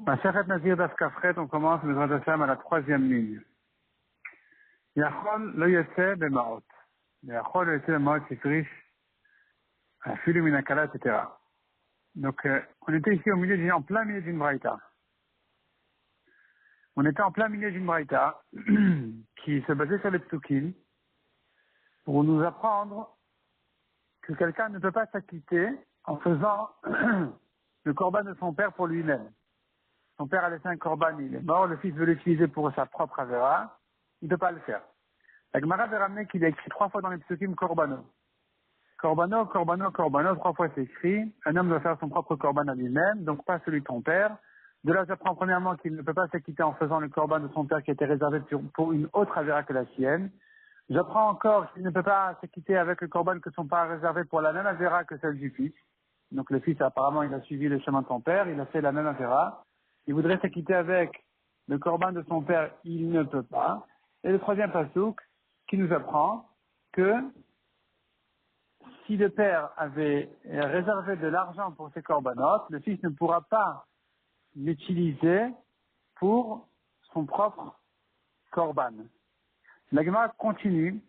Masechet Nazir Daf Kafret, on commence Bezrat Hashem à la troisième ligne. Yachol lo yotze b'ma'ot. Yachol lo yotze b'ma'ot sifrish, afilu min hakala, etc. Donc, on était ici en plein milieu d'une braïta. On était en plein milieu d'une braïta qui se basait sur les psukim pour nous apprendre que quelqu'un ne peut pas s'acquitter en faisant le korban de son père pour lui-même. Son père a laissé un korban, il est mort, le fils veut l'utiliser pour sa propre avera, il ne peut pas le faire. La Gemara veut ramener qu'il a écrit 3 fois dans les psukim korbano. Korbano, korbano, korbano, 3 fois c'est écrit. Un homme doit faire son propre korban à lui-même, donc pas celui de ton père. De là, j'apprends premièrement qu'il ne peut pas s'acquitter en faisant le korban de son père qui était réservé pour une autre avera que la sienne. J'apprends encore qu'il ne peut pas s'acquitter avec le korban que son père a réservé pour la même avera que celle du fils. Donc le fils, apparemment, il a suivi le chemin de son père, il a fait la même avera. Il voudrait s'acquitter avec le korban de son père, il ne peut pas. Et le troisième pasouk qui nous apprend que si le père avait réservé de l'argent pour ses corbanotes, le fils ne pourra pas l'utiliser pour son propre korban. La Gemara continue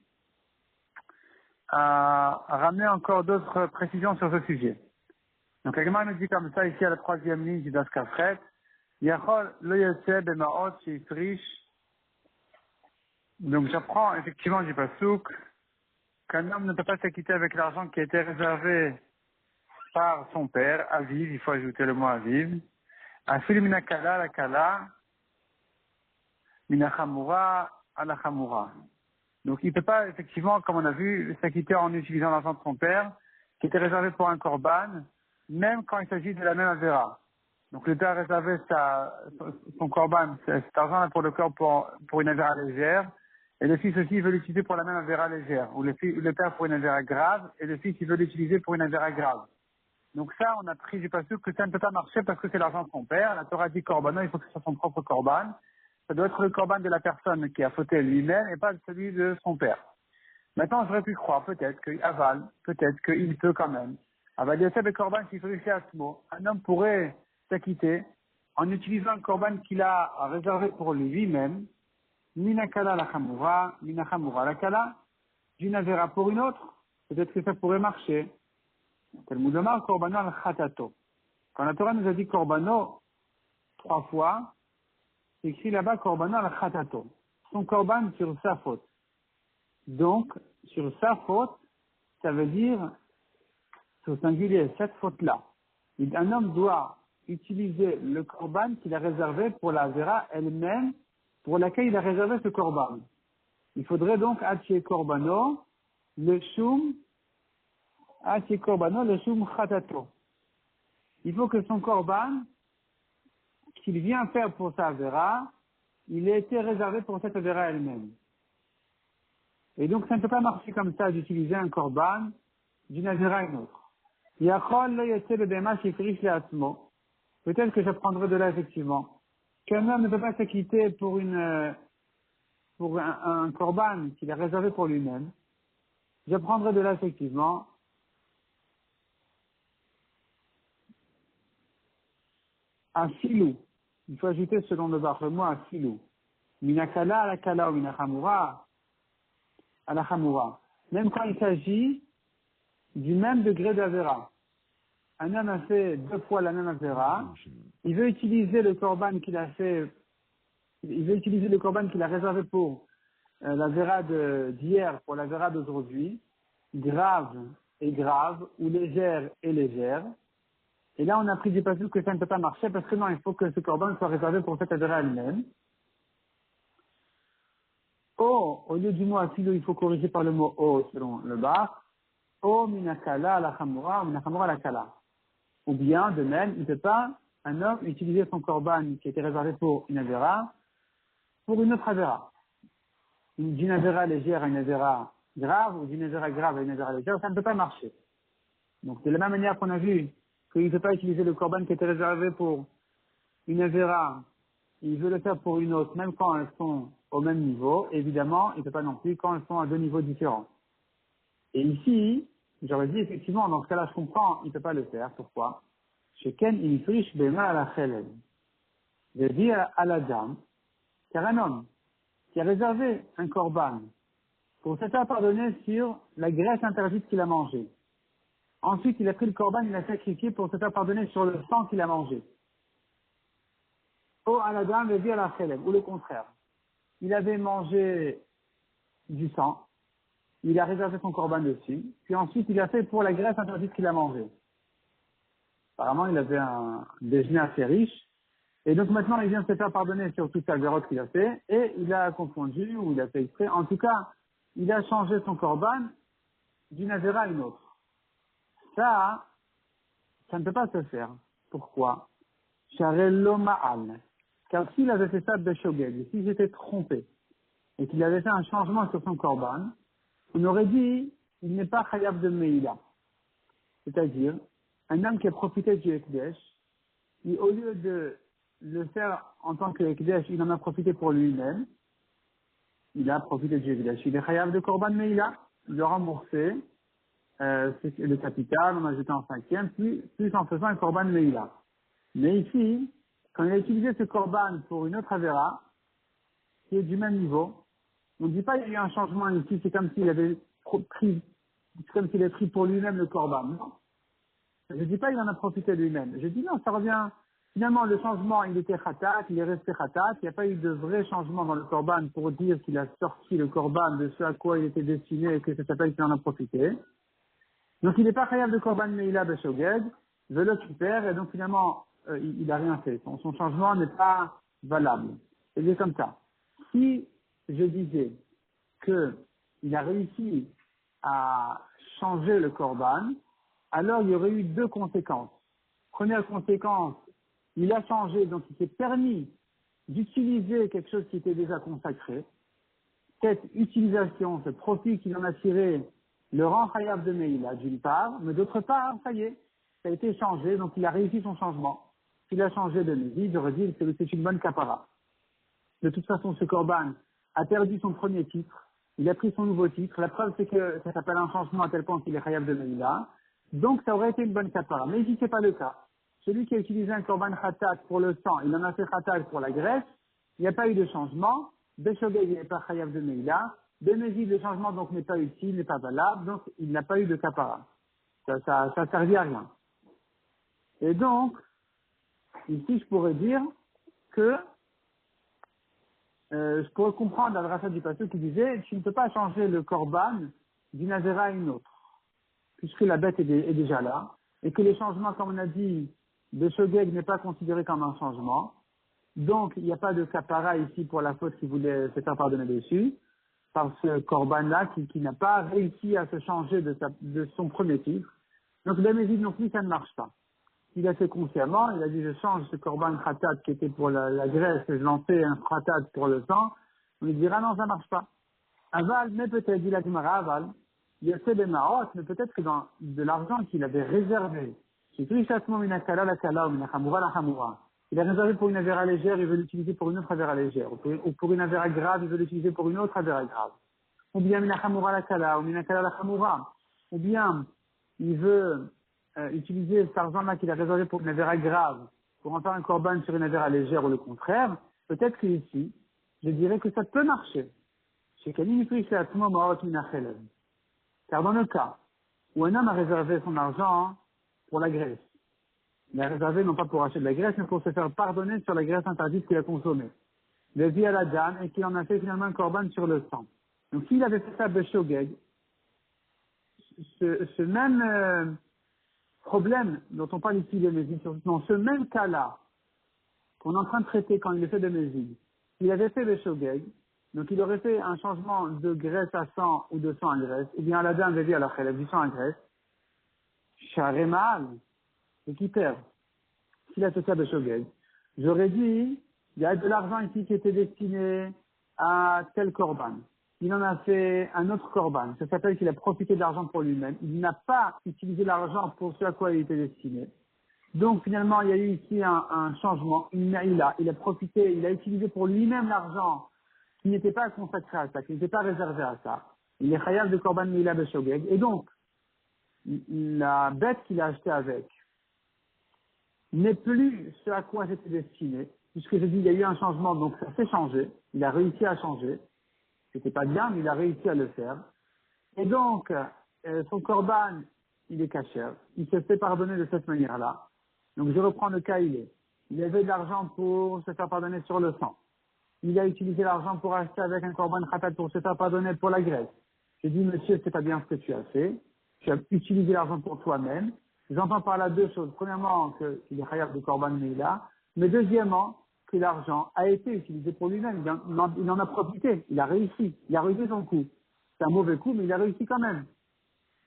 à ramener encore d'autres précisions sur ce sujet. Donc la Gemara nous dit comme ça ici à la troisième ligne du Das Kafret, Yachol lo yotze b'ma'ot sheifrish. Donc j'apprends effectivement du pasouk qu'un homme ne peut pas s'acquitter avec l'argent qui a été réservé par son père, Aviv, il faut ajouter le mot Aviv. Afil minakala la kala, minachamura à la chamura. Donc il ne peut pas effectivement, comme on a vu, s'acquitter en utilisant l'argent de son père, qui était réservé pour un korban, même quand il s'agit de la même avera. Donc le père a réservé son korban, cet argent pour le corps pour une avera légère, et le fils aussi veut l'utiliser pour la même avera légère, ou le père pour une avera grave, et le fils il veut l'utiliser pour une avera grave. Donc ça, on a pris du passage que ça ne peut pas marcher parce que c'est l'argent de son père. La Torah dit korban, il faut que ce soit son propre korban. Ça doit être le korban de la personne qui a fauté lui-même et pas celui de son père. Maintenant, j'aurais pu croire peut-être peut-être qu'il peut quand même. Aval Yosef et korban s'il faut réussir à ce mot. Un homme pourrait s'acquitter en utilisant le korban qu'il a réservé pour lui-même. Minakala la chamura, minachamura la kala, d'une avera pour une autre. Peut-être que ça pourrait marcher. Talmud Omar, korbano al chatato. Quand la Torah nous a dit korbano 3 fois, c'est écrit là-bas korbano al chatato. Son korban sur sa faute. Donc, sur sa faute, ça veut dire, au singulier, cette faute-là. Un homme doit utiliser le korban qu'il a réservé pour la vera elle-même, pour laquelle il a réservé ce korban. Il faudrait donc attirer korbano, le shum, korbano, le shum chatato. Il faut que son korban, qu'il vient faire pour sa avera, il ait été réservé pour cette avera elle-même. Et donc ça ne peut pas marcher comme ça d'utiliser un korban d'une avera à une autre. Yachol lo yotze b'behema shifrish le'atzmo. Peut-être que j'apprendrai de là effectivement qu'un homme ne peut pas s'acquitter pour un korban qu'il a réservé pour lui-même. J'apprendrai de là effectivement un filou. Il faut ajouter selon le bar le mot un filou. Minakala à la kala ou minachamura à la chamura. Même quand il s'agit du même degré d'avera. Un homme a fait 2 fois la même avera. Il veut utiliser le korban qu'il a fait, il veut utiliser le korban qu'il a réservé pour l'avera d'hier pour l'avera d'aujourd'hui. Grave et grave, ou légère et légère. Et là, on a pris du passage que ça ne peut pas marcher parce que non, il faut que ce korban soit réservé pour cette avera elle-même. O, au lieu du mot afilo, il faut corriger par le mot o selon le bar. O minakala la chamura, minachamura la kala. Ou bien, de même, il ne peut pas, un homme, utiliser son korban qui était réservé pour une avera, pour une autre avera. D'une avera légère à une avera grave, ou d'une avera grave à une avera légère, ça ne peut pas marcher. Donc, de la même manière qu'on a vu qu'il ne peut pas utiliser le korban qui était réservé pour une avera, il veut le faire pour une autre, même quand elles sont au même niveau, évidemment, il ne peut pas non plus quand elles sont à 2 niveaux différents. Et ici, j'aurais dit effectivement, dans ce cas-là, je comprends, il ne peut pas le faire. Pourquoi? Sheken inifrish bema à la chelel. de dire à la dame, car un homme qui a réservé un corban pour se faire pardonner sur la graisse interdite qu'il a mangée. Ensuite, il a pris le corban, il l'a sacrifié pour se faire pardonner sur le sang qu'il a mangé. Ou à la dame de dire à la chélève, ou le contraire. Il avait mangé du sang, il a réservé son corban dessus, puis ensuite il a fait pour la graisse interdite qu'il a mangée. Apparemment, il avait un déjeuner assez riche, et donc maintenant il vient de se faire pardonner sur toute la vérote qu'il a fait, et il a confondu, ou il a fait exprès, en tout cas, il a changé son corban d'une avéra à une autre. Ça ne peut pas se faire. Pourquoi? Sharello ma'al. Car s'il avait fait ça de Shogeg, s'il s'était trompé, et qu'il avait fait un changement sur son korban, on aurait dit, il n'est pas khayab de Meïla. C'est-à-dire, un homme qui a profité du Ekdesh, au lieu de le faire en tant que Ekdesh, il en a profité pour lui-même, il a profité du Ekdesh. Il est khayab de korban Meïla, il doit rembourser le capital, en ajoutant un cinquième, plus en faisant un korban Meïla. Mais ici, quand il a utilisé ce korban pour une autre avéra, qui est du même niveau, on ne dit pas qu'il y a eu un changement ici, c'est comme s'il avait pris, c'est comme s'il avait pris pour lui-même le korban. Non. Je ne dis pas qu'il en a profité lui-même. Je dis non, ça revient, finalement le changement, il était khatat, il est resté khatat, il n'y a pas eu de vrai changement dans le korban pour dire qu'il a sorti le korban de ce à quoi il était destiné et que ça s'appelle qu'il en a profité. Donc il n'est pas khayab de korban meila beshogeg, je le récupère et donc finalement il n'a rien fait. Son changement n'est pas valable. C'est comme ça. Si je disais qu'il a réussi à changer le korban, alors il y aurait eu deux conséquences. Première conséquence, il a changé, donc il s'est permis d'utiliser quelque chose qui était déjà consacré. Cette utilisation, ce profit qu'il en a tiré, le rend khayab de Meïla, d'une part, mais d'autre part, ça y est, ça a été changé, donc il a réussi son changement. S'il a changé de Mézi, j'aurais dit que c'est une bonne capara. De toute façon, ce korban a perdu son premier titre, il a pris son nouveau titre, la preuve c'est que ça s'appelle un changement à tel point qu'il est khayab de Meïla, donc ça aurait été une bonne capara. Mais ici, c'est pas le cas. Celui qui a utilisé un korban khatat pour le sang, il en a fait khatat pour la graisse, il n'y a pas eu de changement, Beshogeg il n'est pas khayab de Meïla, Bémézid, le changement donc n'est pas utile, n'est pas valable, donc il n'a pas eu de capara. Ça servit à rien. Et donc, ici je pourrais dire que je pourrais comprendre la rachat du pasteur qui disait tu ne peux pas changer le korban d'une azéra à une autre, puisque la bête est déjà là, et que les changements, comme on a dit, de Shogeg n'est pas considéré comme un changement. Donc, il n'y a pas de capara ici pour la faute qui voulait se faire pardonner dessus, par ce korban-là qui n'a pas réussi à se changer de son premier titre. Donc, le Mézid non plus, ça ne marche pas. Il a fait consciemment, il a dit je change ce korban khatat qui était pour la graisse et je l'en fais un khatat pour le sang. On lui dira non, ça marche pas. Aval, mais peut-être, dit la Gemara, Aval, il y a fait des marottes, mais peut-être que dans de l'argent qu'il avait réservé, c'est tout chastement minakala la kala ou minachamura la chamura. Il a réservé pour une avéra légère, il veut l'utiliser pour une autre avéra légère. Ou pour une avéra grave, il veut l'utiliser pour une autre avéra grave. Ou bien minachamura la kala ou minakala la chamura. Ou bien, il veut utiliser cet argent-là qu'il a réservé pour une avéra grave, pour en faire un korban sur une avéra légère ou le contraire. Peut-être qu'ici, je dirais que ça peut marcher. Chez Kalim, car dans le cas où un homme a réservé son argent pour la graisse, il a réservé non pas pour acheter de la graisse, mais pour se faire pardonner sur la graisse interdite qu'il a consommée. Le vie à la dame et qu'il en a fait finalement un korban sur le sang. Donc s'il avait fait ça beshogeg, ce même problème dont on parle ici de Mézid, dans ce même cas-là qu'on est en train de traiter quand il est fait de Mézid, il avait fait beshogeg, donc il aurait fait un changement de graisse à sang ou de sang à graisse, ou bien à la dame avait alors qu'elle a du sang à graisse, Sharemal, et qui perd. S'il a fait ça beshogeg, j'aurais dit, il y a de l'argent ici qui était destiné à tel korban. Il en a fait un autre korban. Ça s'appelle qu'il a profité de l'argent pour lui-même. Il n'a pas utilisé l'argent pour ce à quoi il était destiné. Donc finalement, il y a eu ici un changement. Il a profité, il a utilisé pour lui-même l'argent qui n'était pas consacré à ça, qui n'était pas réservé à ça. Il est khayab de korban meila beshogeg. Et donc, la bête qu'il a achetée avec, n'est plus ce à quoi j'étais destiné, puisque je dis il y a eu un changement, donc ça s'est changé, il a réussi à changer, c'était pas bien, mais il a réussi à le faire. Et donc, son corban, il est cachère, il se fait pardonner de cette manière-là. Donc je reprends le cas, il avait de l'argent pour se faire pardonner sur le sang. Il a utilisé l'argent pour acheter avec un corban khatat pour se faire pardonner pour la graisse. J'ai dit, monsieur, c'est pas bien ce que tu as fait. Tu as utilisé l'argent pour toi-même. J'entends par là deux choses. Premièrement, qu'il est khayab de corban Meila. Mais deuxièmement, que l'argent a été utilisé pour lui-même. Il en a profité. Il a réussi. Il a réussi son coup. C'est un mauvais coup, mais il a réussi quand même.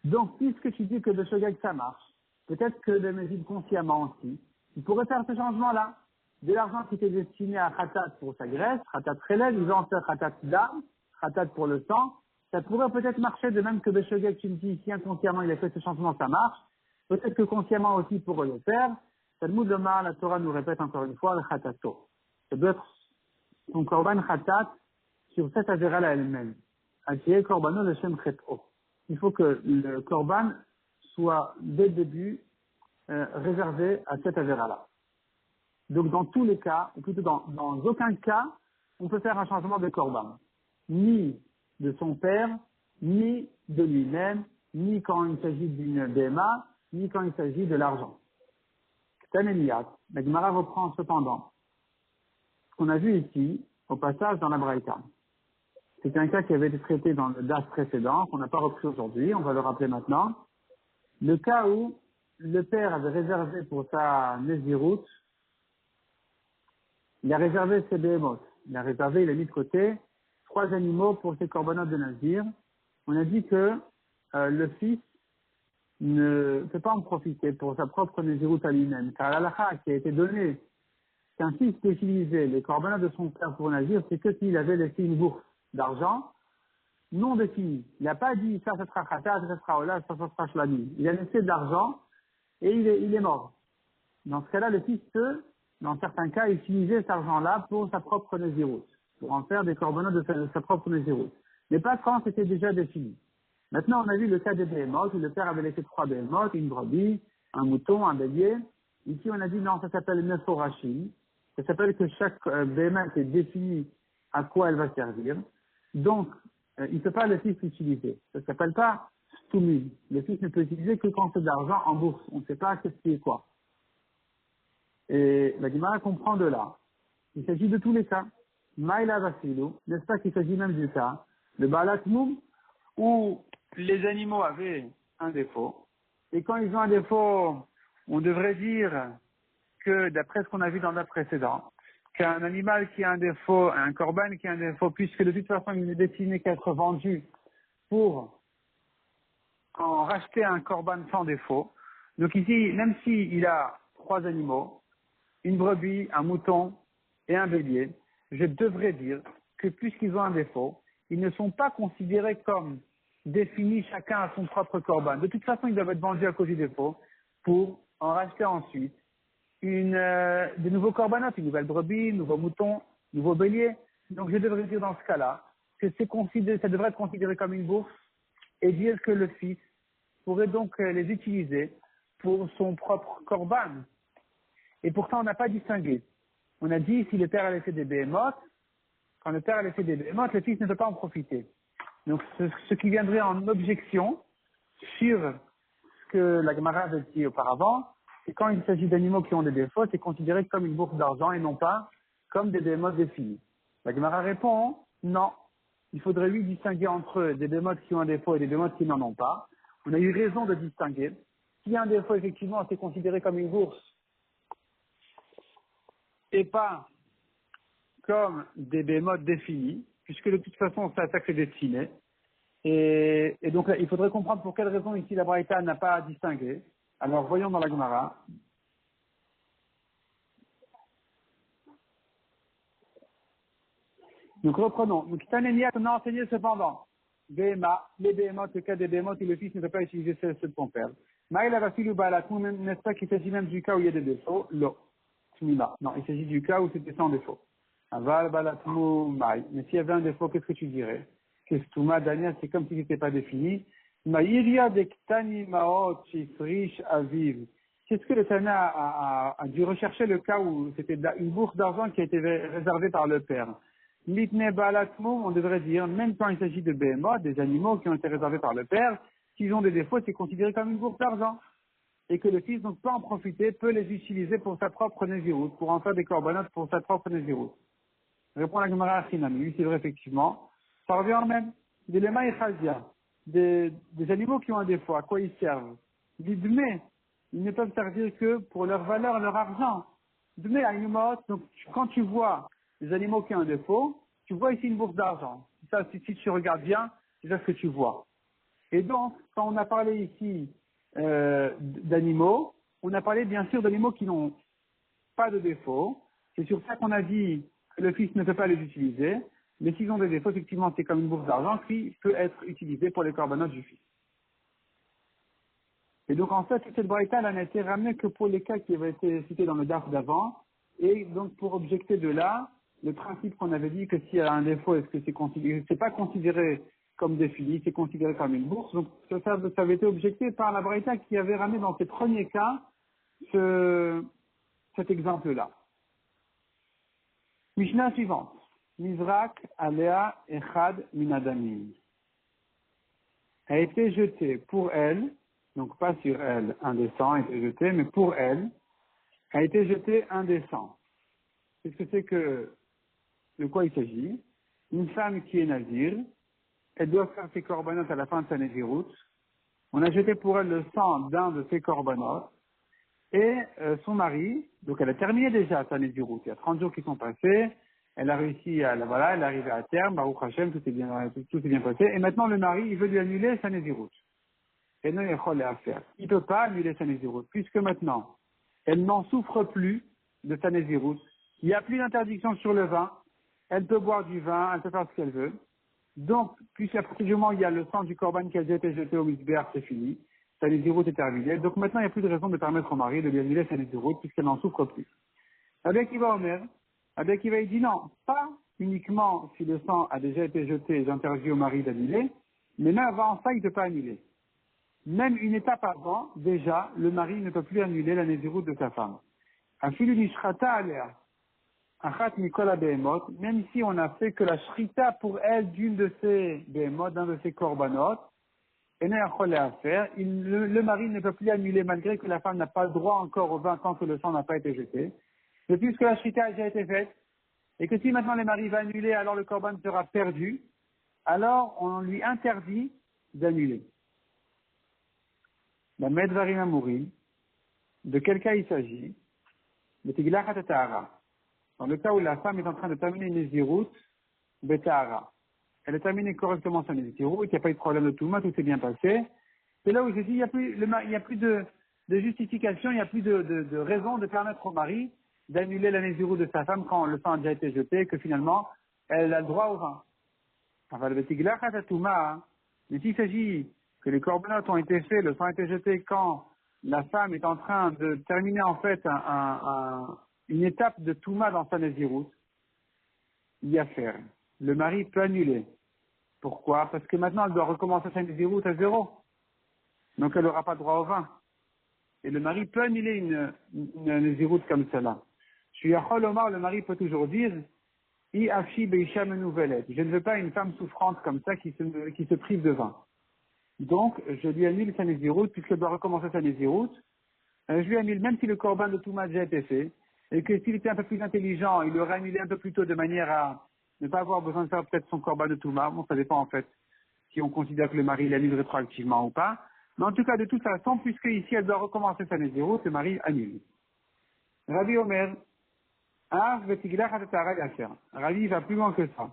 Donc, puisque tu dis que de Shogeg ça marche, peut-être que de Mézid consciemment aussi, il pourrait faire ce changement-là. De l'argent qui était destiné à Khatat pour sa graisse, Khatat Relève, ils vont en faire Khatat d'âme, Khatat pour le sang, ça pourrait peut-être marcher de même que de Shogeg, tu me dis, si inconsciemment il a fait ce changement, ça marche. Peut-être que consciemment aussi pour le faire. Talmud Lomar, la Torah nous répète encore une fois, le Khatato. Ça doit être son Korban Khatat sur cette avéra-là elle-même. Atiyeh Korbano le Shem Chet'o. Il faut que le Korban soit, dès le début, réservé à cette avéra-là. Donc, dans tous les cas, ou plutôt dans aucun cas, on peut faire un changement de Korban. Ni de son père, ni de lui-même, ni quand il s'agit d'une BMA, ni quand il s'agit de l'argent. Taneliyat. La Gemara reprend cependant ce qu'on a vu ici, au passage dans la Braïta. C'est un cas qui avait été traité dans le DAS précédent, qu'on n'a pas repris aujourd'hui, on va le rappeler maintenant. Le cas où le père avait réservé pour sa Néziroute, il a réservé ses behemoths. Il a réservé, il a mis de côté 3 animaux pour ses corbanotes de Nazir. On a dit que le fils ne peut pas en profiter pour sa propre Néziroute à lui-même, car l'halakha qui a été donnée, qu'un fils peut utiliser les corbanotes de son père pour Nazir, c'est que s'il avait laissé une bourse d'argent non définie. Il n'a pas dit ça sera Khatat, ça sera Ola, ça sera Shlami. Il a laissé de l'argent et il est mort. Dans ce cas-là, le fils peut, dans certains cas, utiliser cet argent-là pour sa propre Néziroute, pour en faire des corbanotes de sa propre Néziroute. Mais pas quand c'était déjà défini. Maintenant, on a vu le cas des behemoths, où le père avait laissé 3 behemoths, une brebis, un mouton, un bélier. Ici, on a dit non, ça s'appelle Nephorachim. Ça s'appelle que chaque behemoth est défini à quoi elle va servir. Donc, il ne peut pas le fils l'utiliser. Ça ne s'appelle pas Stumi. Le fils ne peut utiliser que quand c'est de l'argent en bourse. On ne sait pas qu'est-ce qui est quoi. Et la Gemara comprend de là. Il s'agit de tous les cas. Maïla Vasilou, n'est-ce pas qu'il s'agit même du cas de Balatmoum, où les animaux avaient un défaut. Et quand ils ont un défaut, on devrait dire que, d'après ce qu'on a vu dans le précédent, qu'un animal qui a un défaut, un corban qui a un défaut, puisque de toute façon il n'est destiné qu'à être vendu pour en racheter un corban sans défaut. Donc ici, même s'il a 3 animaux, une brebis, un mouton et un bélier, je devrais dire que puisqu'ils ont un défaut, ils ne sont pas considérés comme définis chacun à son propre corban. De toute façon, ils doivent être vendus à cause du défaut pour en racheter ensuite de nouveaux corbanotes, une nouvelle brebis, un nouveau mouton, un nouveau bélier. Donc je devrais dire dans ce cas-là que ça devrait être considéré comme une bourse et dire que le fils pourrait donc les utiliser pour son propre corban. Et pourtant, on n'a pas distingué. On a dit, si le père a laissé des behemoths, quand le père a laissé des behemoths, le fils ne peut pas en profiter. Donc, ce qui viendrait en objection sur ce que la Gemara avait dit auparavant, c'est quand il s'agit d'animaux qui ont des défauts, c'est considéré comme une bourse d'argent et non pas comme des behemoths définis. La Gemara répond, non. Il faudrait lui distinguer entre des behemoths qui ont un défaut et des behemoths qui n'en ont pas. On a eu raison de distinguer. S'il y a un défaut, effectivement, c'est considéré comme une bourse et pas comme des behemoths définis, puisque de toute façon, c'est à ça que c'est destiné. Et donc, il faudrait comprendre pour quelle raison ici la Braïta n'a pas distingué. Alors, voyons dans la Gemara. Donc, reprenons. Donc, Taneniat, on a enseigné cependant. Béma, les behemoths, le cas des behemoths, et le fils ne peut pas utiliser ceux de son père. Maïla Vasilou Balatou, n'est-ce pas qu'il s'agit même du cas où il y a des défauts? Non, il s'agit du cas où c'était sans défaut. Aval Balatmou Maï. Mais s'il y avait un défaut, qu'est-ce que tu dirais? Qu'est-ce que Daniel, c'est comme si c'était pas défini. Maïria de Ktani Maot Chifrish Aviv. C'est ce que le Tana a dû rechercher le cas où c'était une bourse d'argent qui a été réservée par le père. Litne balatmo, on devrait dire, même quand il s'agit de BMO, des animaux qui ont été réservés par le père, s'ils ont des défauts, c'est considéré comme une bourse d'argent. Et que le fils donc peut en profiter, peut les utiliser pour sa propre nésiroute, pour en faire des corbanotes pour sa propre nésiroute. Répond la Gemara Achinami, oui c'est vrai effectivement. Ça revient en même. Des lema et chazia, des animaux qui ont un défaut, à quoi ils servent? L'idmé, ils ne peuvent servir que pour leur valeur, leur argent. Dmé à une mot, donc quand tu vois des animaux qui ont un défaut, tu vois ici une bourse d'argent. Ça, si tu regardes bien, c'est ça ce que tu vois. Et donc, quand on a parlé ici d'animaux, on a parlé bien sûr d'animaux qui n'ont pas de défaut. C'est sur ça qu'on a dit que le fils ne peut pas les utiliser. Mais s'ils ont des défauts, effectivement, c'est comme une bourse d'argent qui peut être utilisée pour les corbanotes du fils. Et donc, en fait, cette braïta, elle n'a été ramenée que pour les cas qui avaient été cités dans le DAF d'avant. Et donc, pour objecter de là, le principe qu'on avait dit que s'il y a un défaut, est-ce que c'est pas considéré comme défini, c'est considéré comme une bourse. Donc, ça avait été objecté par la braïta qui avait ramené dans ces premiers cas cet exemple-là. Mishnah suivante. Mizrak alea echad minadamim. A été jeté pour elle, donc pas sur elle, un des sangs a été jeté, mais pour elle, a été jeté un des sangs. Qu'est-ce que c'est que, de quoi il s'agit? Une femme qui est nazir, elle doit faire ses corbanotes à la fin de sa naziroute. On a jeté pour elle le sang d'un de ses corbanotes, et son mari, donc elle a terminé déjà sa naziroute. Il y a 30 jours qui sont passés, elle a réussi à, voilà, elle est arrivée à terme, Baruch Hashem, tout est bien passé, et maintenant le mari, il veut lui annuler sa naziroute. Et non, il ne peut pas annuler sa naziroute, puisque maintenant, elle n'en souffre plus de sa naziroute. Il n'y a plus d'interdiction sur le vin. Elle peut boire du vin, elle peut faire ce qu'elle veut. Donc, puisqu'à partir du moment où il y a le sang du corban qui a déjà été jeté au misbéar, c'est fini. Sa naziroute est terminée. Donc maintenant, il n'y a plus de raison de permettre au mari de lui annuler sa naziroute, puisqu'elle n'en souffre plus. Rabbi Akiva Omer, Rabbi Akiva il dit non, pas uniquement si le sang a déjà été jeté, j'interdis au mari d'annuler, mais même avant ça, il ne peut pas annuler. Même une étape avant, déjà, le mari ne peut plus annuler la naziroute de sa femme. Afilu nishrata alea, achat mikola behemot, même si on a fait que la shrita pour elle d'une de ses behemot, d'un de ses korbanot, et n'a à faire, le mari ne peut plus annuler malgré que la femme n'a pas le droit encore au vin tant que le sang n'a pas été jeté. Mais puisque la shrita a déjà été faite, et que si maintenant le mari va annuler, alors le korban sera perdu, alors on lui interdit d'annuler. La Medvarim Amourim, de quel cas il s'agit? De Tiglacha Tahara. Dans le cas où la femme est en train de terminer une Nézirout, Betahara. Elle a terminé correctement sa Nézirout, il n'y a pas eu de problème de Touma, tout s'est bien passé. C'est là où je dis, il n'y a plus de justification, il n'y a plus de raison de permettre au mari d'annuler la Nézirout de sa femme quand le sang a déjà été jeté, et que finalement, elle a le droit au vin. Enfin, le Tiglacha Touma, mais s'il s'agit que les corbanotes ont été faits, le sang a été jeté quand la femme est en train de terminer en fait une étape de Touma dans sa Nézirout, il y a faire. Le mari peut annuler. Pourquoi? Parce que maintenant elle doit recommencer sa Nézirout à zéro. Donc elle n'aura pas droit au vin. Et le mari peut annuler une Nézirout comme celle-là. Shuyachol Omar, le mari peut toujours dire I afshi beisham nouvelet. Je ne veux pas une femme souffrante comme ça qui se prive de vin. Donc, je lui annule sa Nézirout, puisqu'elle doit recommencer sa Nézirout. Je lui annule, même si le corban de Touma a déjà été fait, et que s'il était un peu plus intelligent, il aurait annulé un peu plus tôt de manière à ne pas avoir besoin de faire peut-être son corban de Touma. Bon, ça dépend en fait, si on considère que le mari l'annule rétroactivement ou pas. Mais en tout cas, de toute façon, puisque ici elle doit recommencer sa Nézirout, le mari annule. Rabbi Omer, Rabbi va plus loin que ça.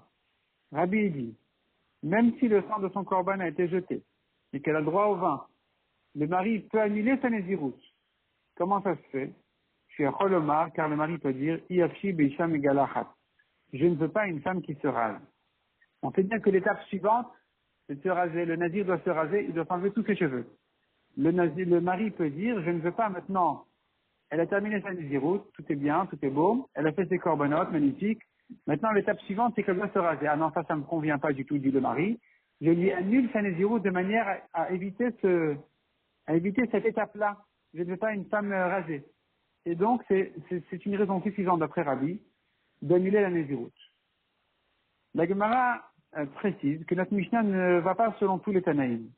Rabbi dit, même si le sang de son corban a été jeté, et qu'elle a le droit au vin, le mari peut annuler sa Nézirout. Comment ça se fait? Je suis à Cholomar, car le mari peut dire Iafshi Beisham Egalachat. Je ne veux pas une femme qui se rase. On sait bien que l'étape suivante, c'est de se raser. Le nazir doit se raser, il doit enlever tous ses cheveux. Le mari peut dire je ne veux pas maintenant. Elle a terminé sa Nézirout, tout est bien, tout est beau. Elle a fait ses corbanotes, magnifique. Maintenant, l'étape suivante, c'est qu'elle doit se raser. Ah non, ça ne me convient pas du tout, dit le mari. Je lui annule sa Nézirout de manière à éviter cette étape-là. je ne veux pas une femme rasée. Et donc, c'est une raison suffisante d'après Rabbi d'annuler la Nézirut. La Gemara précise que notre Mishnah ne va pas selon tous les Tanaïm.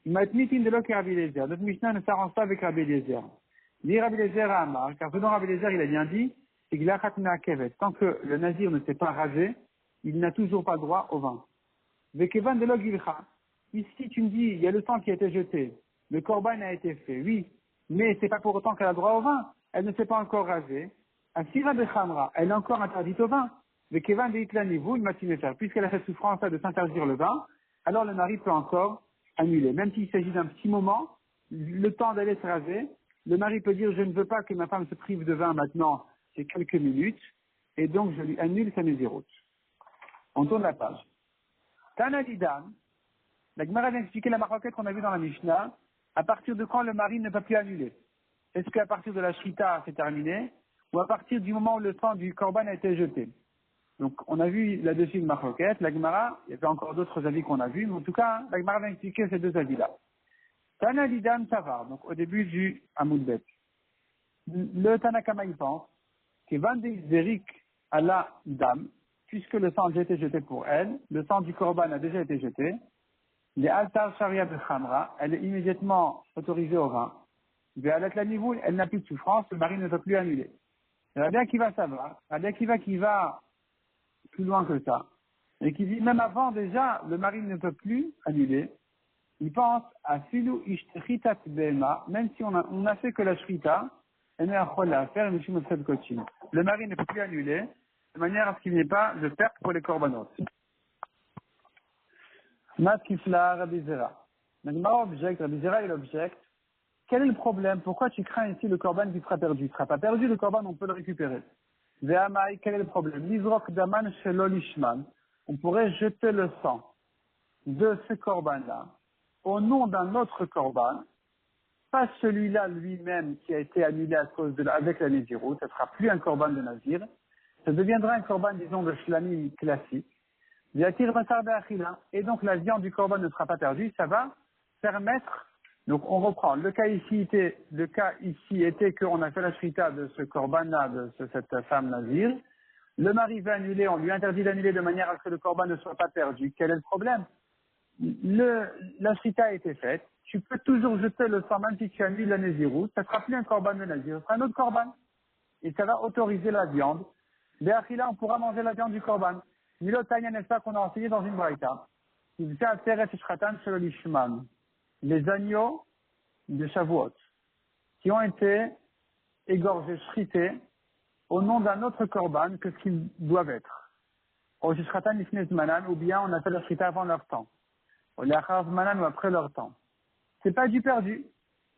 Matnitin de l'ok et Rabbi Eliezer. Notre Mishnah ne s'arrange pas avec Rabbi Eliezer. Ni Rabbi Eliezer à Amar, car ce dont Rabbi Eliezer il a bien dit, c'est qu'il a khatna kevet. Tant que le nazir ne s'est pas rasé, il n'a toujours pas droit au vin. Vekevan de l'ok ilcha. Ici, tu me dis, il y a le sang qui a été jeté. Le korban a été fait, oui. Mais c'est pas pour autant qu'elle a droit au vin. Elle ne s'est pas encore rasée. Asira de Khamra, elle est encore interdite au vin. Vekevan de itlani, vous, une matinée faire. Puisqu'elle a fait souffrance de s'interdire le vin, alors le mari peut encore annuler. Même s'il s'agit d'un petit moment, le temps d'aller se raser, le mari peut dire, je ne veux pas que ma femme se prive de vin maintenant, c'est quelques minutes, et donc je lui annule sa nézirut. On tourne la page. Tanadidan, la Gemara vient expliquer la maroquette qu'on a vue dans la Mishnah, à partir de quand le mari ne peut plus annuler. Est-ce qu'à partir de la shrita, c'est terminé, ou à partir du moment où le sang du korban a été jeté? Donc, on a vu là-dessus une maroquette, la Gemara, il y avait encore d'autres avis qu'on a vus, mais en tout cas, la Gemara vient expliquer ces deux avis-là. Tanadidan Savar, donc au début du Hamoudbet. Le Tanakama, il pense, que Vandi Zerik à la dame, puisque le sang a déjà été jeté pour elle, le sang du korban a déjà été jeté, les altar sharia de Khamra, elle est immédiatement autorisée au vin. Avec la niveau, elle n'a plus de souffrance, le mari ne peut plus annuler. Rabbi Akiva savoir, Rabbi Akiva qui va plus loin que ça, et qui dit même avant déjà, le mari ne peut plus annuler. Il pense à filou ishtritat bema, même si on a fait que la shrita, elle n'est à la faire, le mari ne peut plus annuler, de manière à ce qu'il n'y ait pas de perte pour les korbanot. Matkifla Rabbi Zera. Nagmar objecte, Rabbi Zera il objecte. Quel est le problème? Pourquoi tu crains ici le korban qui sera perdu? Il ne sera pas perdu, le korban, on peut le récupérer. Ve'amai, quel est le problème? Lizrok daman shelo lishman. On pourrait jeter le sang de ce korban-là au nom d'un autre korban, pas celui-là lui-même qui a été annulé à cause avec la Nézirut, ce ne sera plus un korban de Nazir, ça deviendra un korban, disons, de shlamim classique. Et donc la viande du korban ne sera pas perdue, ça va permettre, donc on reprend, le cas ici était qu'on a fait la shrita de ce korban-là, cette femme nazir, le mari va annuler, on lui interdit d'annuler de manière à ce que le korban ne soit pas perdu. Quel est le problème? La shrita a été faite, tu peux toujours jeter le sang même si tu annules la nézirut, ça ne sera plus un korban de nazir, ce sera un autre korban. Et ça va autoriser la viande. Là, on pourra manger la viande du korban. Milo Tanya, n'est-ce pas qu'on a enseigné dans une braïta? Les agneaux de Shavuot, qui ont été égorgés, shrités, au nom d'un autre korban que ce qu'ils doivent être. Ou bien on a fait la shrita avant leur temps. Ou après leur temps. C'est pas du perdu.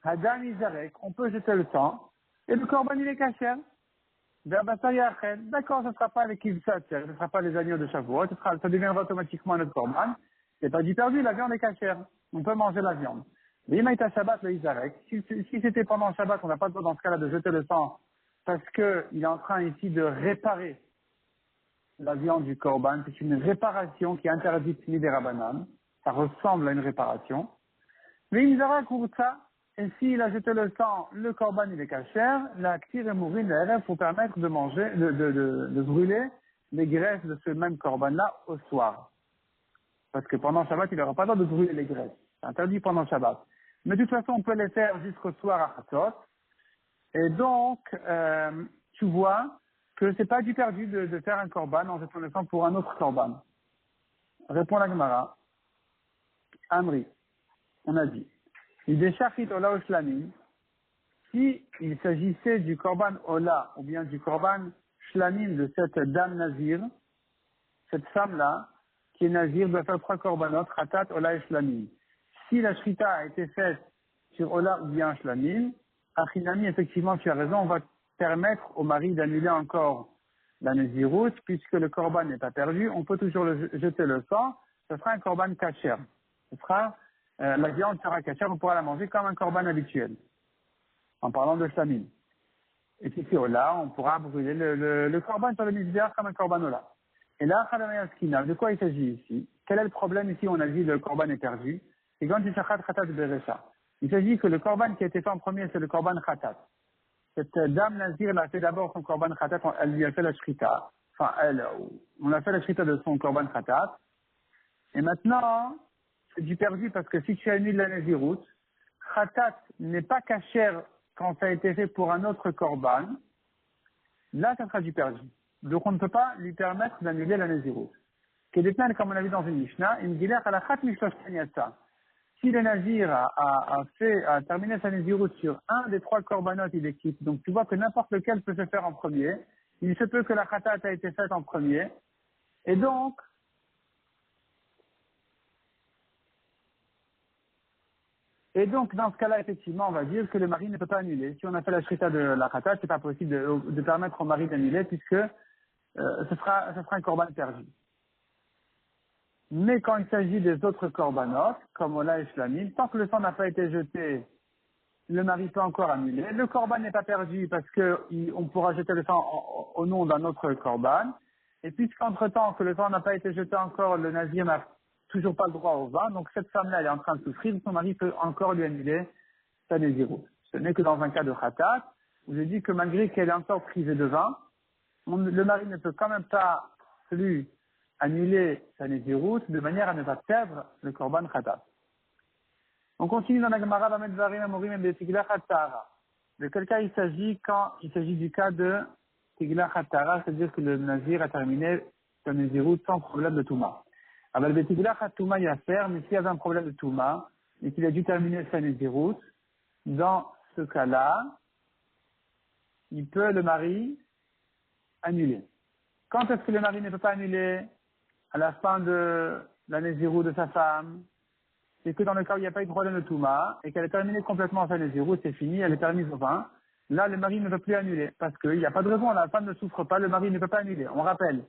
Hadan Izarek, on peut jeter le sang, et le korban il est kasher. D'accord, ce ne sera pas les kivsat, ce ne sera pas les agneaux de Shavuot, ça deviendra automatiquement notre korban. C'est pas du perdu, la viande est cachère. On peut manger la viande. Mais Imaïta Shabbat, le Izarek, si c'était pendant le Shabbat, on n'a pas le droit dans ce cas-là de jeter le sang, parce qu'il est en train ici de réparer la viande du korban. C'est une réparation qui est interdite ni des Rabbanan. Ça ressemble à une réparation. Mais Izarek, pour ça, et s'il a jeté le sang, le korban il est cachère, la ktir et mourir la pour permettre de manger, de brûler les graisses de ce même korban-là au soir. Parce que pendant Shabbat, il n'aura pas le droit de brûler les graisses. C'est interdit pendant Shabbat. Mais de toute façon, on peut les faire jusqu'au soir à Chatzot. Et donc, tu vois que c'est pas du perdu de faire un korban en jetant le sang pour un autre korban. Répond la Gemara. Amri, on a dit. Il déchachit ola ou shlamim. Si il s'agissait du korban ola ou bien du korban shlamim de cette dame nazir, cette femme-là, qui est nazir, doit faire 3 korbanot, khatat, ola et shlamim. Si la shrita a été faite sur ola ou bien shlamim, achinami, effectivement, tu as raison, on va permettre au mari d'annuler encore la nazirut, puisque le korban n'est pas perdu, on peut toujours jeter le sang, ce sera un korban kasher. Ce sera la viande sera cachère, on pourra la manger comme un korban habituel, en parlant de shlamim. Et si c'est ola, on pourra brûler le korban sur le misbéach comme un korban ola. Et là, de quoi il s'agit ici? Quel est le problème ici? On a dit le korban est perdu. Et quand tu shachat khatat beresha. Il s'agit que le korban qui a été fait en premier, c'est le korban khatat. Cette dame Nazir, elle a fait d'abord son korban khatat, elle lui a fait la shrita. Enfin, on a fait la shrita de son korban khatat. Et maintenant, c'est du perdu parce que si tu annules la Nazirout, khatat n'est pas cachère quand ça a été fait pour un autre korban. Là, ça sera du perdu. Donc, on ne peut pas lui permettre d'annuler la Nazirout. Kedetnan, comme on a vu dans une Mishnah, il me dit là, si le Nazir a terminé sa Nazirout sur un des trois korbanot, il est quitte. Donc, tu vois que n'importe lequel peut se faire en premier. Il se peut que la khatat a été faite en premier. Et donc, dans ce cas-là, effectivement, on va dire que le mari ne peut pas annuler. Si on a fait la shrita de la khatat, c'est pas possible de permettre au mari d'annuler puisque ce sera un korban perdu. Mais quand il s'agit des autres korbanot, comme Ola et Shlamim, tant que le sang n'a pas été jeté, le mari peut encore annuler. Le korban n'est pas perdu parce qu'on pourra jeter le sang au nom d'un autre korban. Et puisqu'entre-temps que le sang n'a pas été jeté encore, le nazir n'a toujours pas le droit au vin, donc cette femme-là, elle est en train de souffrir, son mari peut encore lui annuler sa nazirout. Ce n'est que dans un cas de khatat, où je dis que malgré qu'elle est encore privée de vin, le mari ne peut quand même pas lui annuler sa nazirout de manière à ne pas perdre le korban khatat. On continue dans la Gemara Bamedvarim Amorim et Tigla Khatara. De quel cas il s'agit quand il s'agit du cas de Tigla Khatara, c'est-à-dire que le nazir a terminé sa nazirout sans problème de Touma. Alors le Tigla Khatouma il y a faire, mais s'il y avait un problème de Touma et qu'il a dû terminer sa nazirout, dans ce cas-là, il peut le mari annuler. Quand est-ce que le mari ne peut pas annuler? À la fin de la nazirout de sa femme. C'est que dans le cas où il n'y a pas eu de problème de Touma, et qu'elle a terminé complètement sa nazirout, c'est fini, elle est permise au vin, là, le mari ne peut plus annuler, parce qu'il n'y a pas de raison, la femme ne souffre pas, le mari ne peut pas annuler. On rappelle,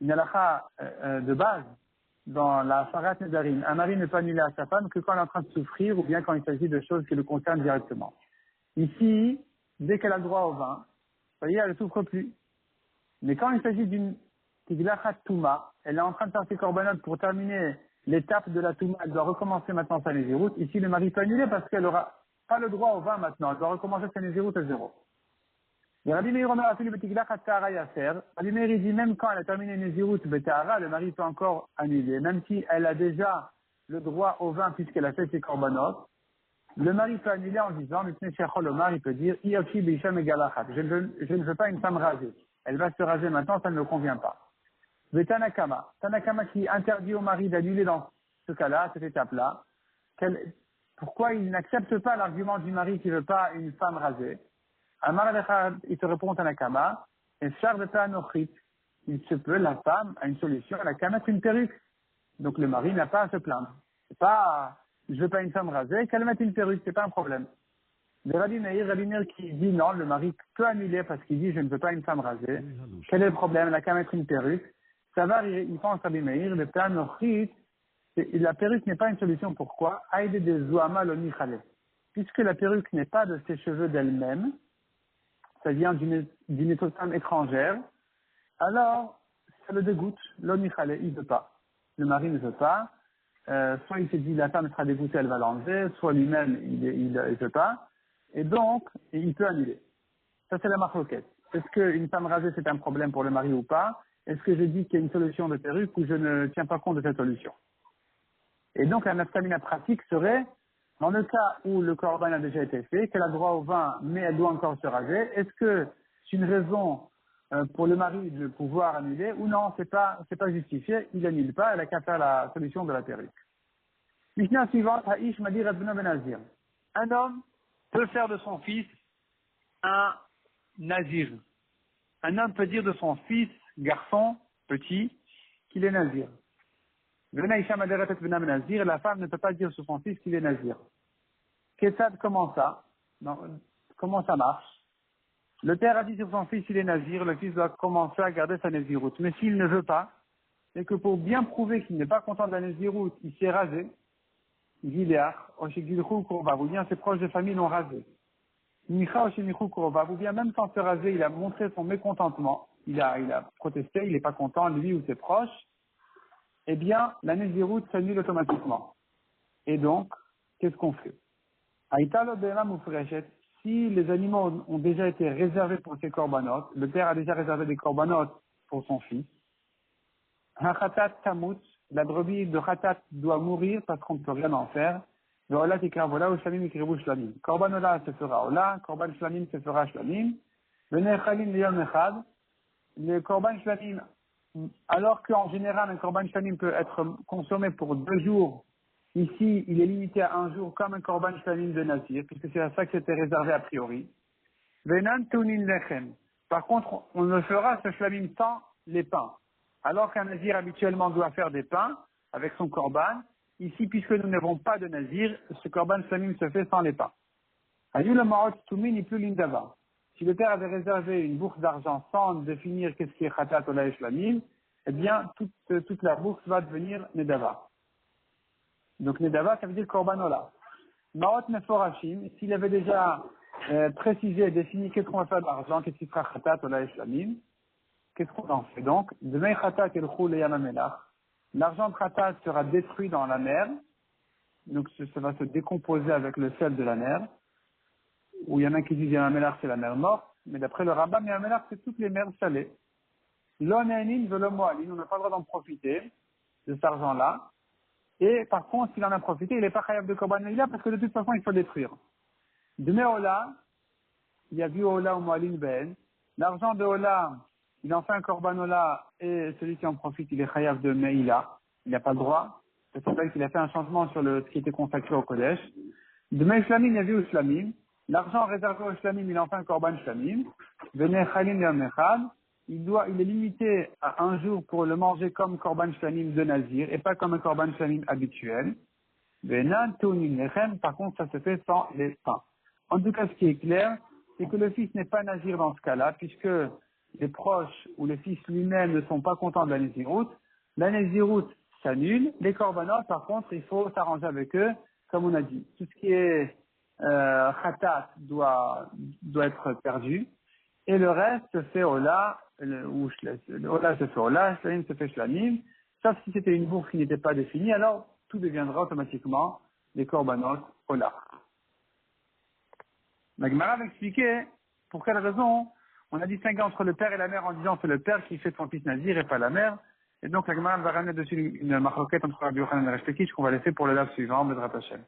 une halakha de base, dans la Farat Nedarim, un mari ne peut annuler à sa femme que quand elle est en train de souffrir, ou bien quand il s'agit de choses qui le concernent directement. Ici, dès qu'elle a le droit au vin, vous voyez, elle ne souffre plus. Mais quand il s'agit d'une Tiglachat Touma, elle est en train de faire ses corbanotes pour terminer l'étape de la Touma, elle doit recommencer maintenant sa nazirout. Ici, le mari peut annuler parce qu'elle n'aura pas le droit au vin maintenant, elle doit recommencer sa nazirout à zéro. Et Rabbi Meir Omer a fait le Tiglachat Tahara Yaser. Rabbi Meir il dit même quand elle a terminé nazirout Betahara, le mari peut encore annuler, même si elle a déjà le droit au vin puisqu'elle a fait ses corbanotes. Le mari peut annuler en disant, il peut dire, je ne veux pas une femme rasée. Elle va se raser maintenant, ça ne me convient pas. Le Tanakama qui interdit au mari d'annuler dans ce cas-là, cette étape-là, pourquoi il n'accepte pas l'argument du mari qui ne veut pas une femme rasée? Il te répond Tanakama, et char de Panochit, il se peut, la femme a une solution, elle a qu'à mettre une perruque. Donc le mari n'a pas à se plaindre. C'est pas, je veux pas une femme rasée, qu'elle mette une perruque, c'est pas un problème. Le Rabbi Meir qui dit non, le mari peut annuler parce qu'il dit je ne veux pas une femme rasée. Quel est le problème? Elle a qu'à mettre une perruque. Ça va, il pense Rabbi Meir, le plan Nochit, la perruque n'est pas une solution. Pourquoi? Aïde de Zouama lo Nichale. Puisque la perruque n'est pas de ses cheveux d'elle-même, ça vient d'une autre femme étrangère, alors ça le dégoûte. Lo Nichale, il ne veut pas. Le mari ne veut pas. Soit il se dit la femme sera dégoûtée, elle va l'enlever, soit lui-même il ne veut pas. Et donc, il peut annuler. Ça, c'est la marloquette. Est-ce qu'une femme rasée, c'est un problème pour le mari ou pas? Est-ce que je dis qu'il y a une solution de perruque ou je ne tiens pas compte de cette solution? Et donc, la nafkamina pratique serait, dans le cas où le korban a déjà été fait, qu'elle a droit au vin, mais elle doit encore se raser, est-ce que c'est une raison pour le mari de pouvoir annuler ou non, c'est pas justifié, il n'annule pas, elle a qu'à faire la solution de la perruque. Mishnah suivante, Haïsh Madir Adbuna Benazir. Un homme peut faire de son fils un nazir. Un homme peut dire de son fils, garçon, petit, qu'il est nazir. La femme ne peut pas dire sur son fils qu'il est nazir. Kessad, comment ça? Comment ça marche? Le père a dit sur son fils qu'il est nazir, le fils doit commencer à garder sa naziroute. Mais s'il ne veut pas, c'est que pour bien prouver qu'il n'est pas content de la naziroute, il s'est rasé, ou bien ses proches de famille l'ont rasé. Ou bien même sans se raser, il a montré son mécontentement, il a protesté, il n'est pas content, lui ou ses proches, eh bien, la naziroute s'annule automatiquement. Et donc, qu'est-ce qu'on fait? Aïtalo Bema Moufreshet, si les animaux ont déjà été réservés pour ces corbanotes, le père a déjà réservé des corbanotes pour son fils, un khatat tamut, la brebis de khatat doit mourir parce qu'on ne peut rien en faire. Voilà, voilà, ou shlamim ikribu shlamim. Korban ola se fera ola, korban shlamim se fera shlamim. Le nechalim liyom echad. Le korban shlamim, alors qu'en général, un korban shlamim peut être consommé pour 2 jours, ici, il est limité à 1 jour comme un korban shlamim de Nazir, puisque c'est à ça que c'était réservé a priori. Venan tunin lechem. Par contre, on ne fera ce shlamim sans les pains. Alors qu'un Nazir habituellement doit faire des pains avec son korban, ici, puisque nous n'avons pas de Nazir, ce korban shlamim se fait sans les pains. Ayul ma'ot tumin ni plus l'indava. Si le père avait réservé une bourse d'argent sans définir qu'est-ce qui est khatat ola et shlamim, eh bien, toute la bourse va devenir nedava. Donc, nedava, ça veut dire korban ola. Ma'ot meforashim, s'il avait déjà précisé, défini qu'est-ce qu'on va faire de l'argent, qu'est-ce qui sera khatat ola et shlamim, qu'est-ce qu'on en fait donc? Demain khatat el khul et yamamelach. L'argent de khatat sera détruit dans la mer, donc ça va se décomposer avec le sel de la mer. Où il y en a qui disent Yamamelach c'est la mer morte, mais d'après le Rambam, Yamamelach c'est toutes les mers salées. L'onéanine veut le moaline, on n'a pas le droit d'en profiter de cet argent-là. Et par contre, s'il en a profité, il n'est pas khayab de korban là parce que de toute façon, il faut détruire. De Ola, il y a vu Ola ou moaline ben. L'argent de Ola, il en fait un korban Ola et celui qui en profite, il est khayab de Meïla. Il n'a pas le droit. Ça s'appelle qu'il a fait un changement sur ce qui était consacré au Kodesh. De Shlamim, il y a vu au Shlamim. L'argent réservé au shlamim, il en fait un korban shlamim. Venez chalim yom echad. Il est limité à 1 jour pour le manger comme korban shlamim de nazir et pas comme un korban shlamim habituel. Venan tunin lechem. Par contre, ça se fait sans les pains. En tout cas, ce qui est clair, c'est que le fils n'est pas nazir dans ce cas-là, puisque les proches ou le fils lui-même ne sont pas contents de la naziroute. La naziroute s'annule. Les korbanot, par contre, il faut s'arranger avec eux, comme on a dit. Tout ce qui est khatat doit être perdu et le reste se fait ola ou le ola se fait ola, shlamim se fait shlamim, sauf si c'était une bourse qui n'était pas définie, alors tout deviendra automatiquement des korbanot ola. La Gemara va expliquer pour quelle raison on a distingué entre le père et la mère en disant que c'est le père qui fait son fils nazir et pas la mère, et donc la Gemara va ramener dessus une marloquette entre Rabbi Yochanan et Resh Lakish qu'on va laisser pour le lave suivant, Bezrat Hashem.